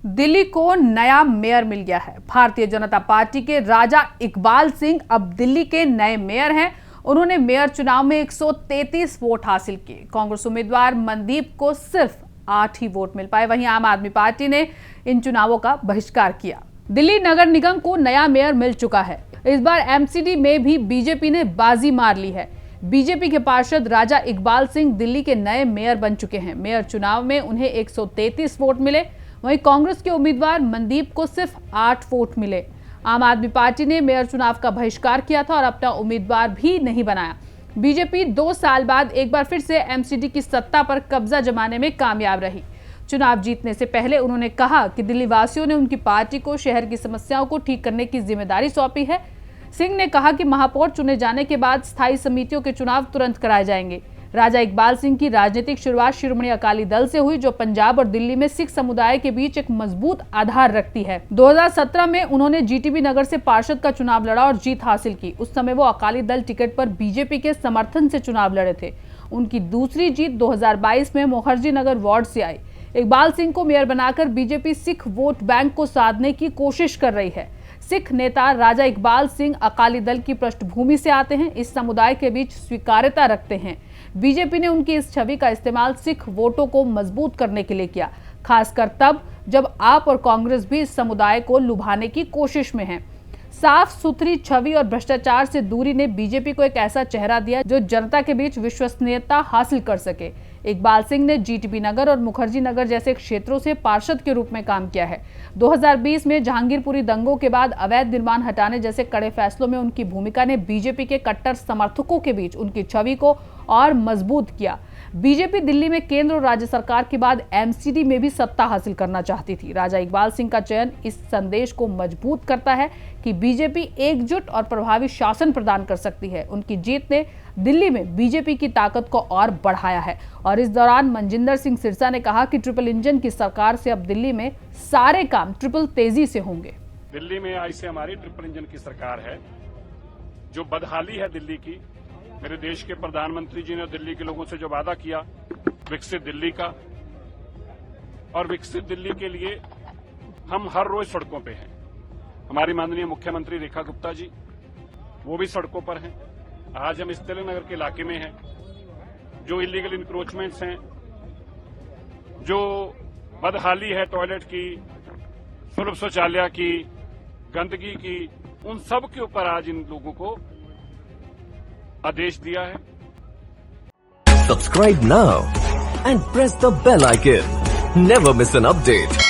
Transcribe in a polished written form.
दिल्ली को नया मेयर मिल गया है। भारतीय जनता पार्टी के राजा इकबाल सिंह अब दिल्ली के नए मेयर हैं। उन्होंने मेयर चुनाव में 133 वोट हासिल किए। कांग्रेस उम्मीदवार मनदीप को सिर्फ 8 ही वोट मिल पाए। वहीं आम आदमी पार्टी ने इन चुनावों का बहिष्कार किया। दिल्ली नगर निगम को नया मेयर मिल चुका है। इस बार एमसीडी में भी बीजेपी ने बाजी मार ली है। बीजेपी के पार्षद राजा इकबाल सिंह दिल्ली के नए मेयर बन चुके हैं। मेयर चुनाव में उन्हें 133 वोट मिले। वहीं कांग्रेस के उम्मीदवार मनदीप को सिर्फ 8 वोट मिले। आम आदमी पार्टी ने मेयर चुनाव का बहिष्कार किया था और अपना उम्मीदवार भी नहीं बनाया। बीजेपी 2 साल बाद एक बार फिर से एमसीडी की सत्ता पर कब्जा जमाने में कामयाब रही। चुनाव जीतने से पहले उन्होंने कहा कि दिल्ली वासियों ने उनकी पार्टी को शहर की समस्याओं को ठीक करने की जिम्मेदारी सौंपी है। सिंह ने कहा कि महापौर चुने जाने के बाद स्थायी समितियों के चुनाव तुरंत कराए जाएंगे। राजा इकबाल सिंह की राजनीतिक शुरुआत शिरोमणि अकाली दल से हुई, जो पंजाब और दिल्ली में सिख समुदाय के बीच एक मजबूत आधार रखती है। 2017 में उन्होंने जीटीबी नगर से पार्षद का चुनाव लड़ा और जीत हासिल की। उस समय वो अकाली दल टिकट पर बीजेपी के समर्थन से चुनाव लड़े थे। उनकी दूसरी जीत 2022 में मुखर्जी नगर वार्ड से आई। इकबाल सिंह को मेयर बनाकर बीजेपी सिख वोट बैंक को साधने की कोशिश कर रही है। सिख नेता राजा इकबाल सिंह अकाली दल की पृष्ठभूमि से आते हैं, इस समुदाय के बीच स्वीकार्यता रखते हैं। बीजेपी ने उनकी इस छवि का इस्तेमाल सिख वोटों को मजबूत करने के लिए किया, खासकर तब जब आप और कांग्रेस भी इस समुदाय को लुभाने की कोशिश में हैं। साफ सुथरी छवि और भ्रष्टाचार से दूरी ने बीजेपी को एक ऐसा चेहरा दिया जो जनता के बीच विश्वसनीयता हासिल कर सके। इकबाल सिंह ने जीटीबी नगर और मुखर्जी नगर जैसे क्षेत्रों से पार्षद के रूप में काम किया है। 2020 में जहांगीरपुरी दंगों के बाद अवैध निर्माण हटाने जैसे कड़े फैसलों में उनकी भूमिका ने बीजेपी के कट्टर समर्थकों के बीच उनकी छवि को और मजबूत किया। बीजेपी दिल्ली में केंद्र और राज्य सरकार के बाद एमसीडी में भी सत्ता हासिल करना चाहती थी। राजा इकबाल सिंह का चयन इस संदेश को मजबूत करता है कि बीजेपी एकजुट और प्रभावी शासन प्रदान कर सकती है। उनकी जीत ने दिल्ली में बीजेपी की ताकत को और बढ़ाया है। और इस दौरान मनजिंदर सिंह सिरसा ने कहा कि ट्रिपल इंजन की सरकार से अब दिल्ली में सारे काम ट्रिपल तेजी से होंगे। दिल्ली में आज से हमारी ट्रिपल इंजन की सरकार है। जो बदहाली है दिल्ली की, मेरे देश के प्रधानमंत्री जी ने दिल्ली के लोगों से जो वादा किया विकसित दिल्ली का, और विकसित दिल्ली के लिए हम हर रोज सड़कों पे हैं। हमारी माननीय मुख्यमंत्री रेखा गुप्ता जी वो भी सड़कों पर हैं। आज हम इस तिलक नगर के इलाके में हैं। जो इलीगल इंक्रोचमेंट्स हैं, जो बदहाली है टॉयलेट की, सुलभ शौचालय की, गंदगी की, उन सब के ऊपर आज इन लोगों को आदेश दिया है। Subscribe now and press the bell icon. Never miss an update.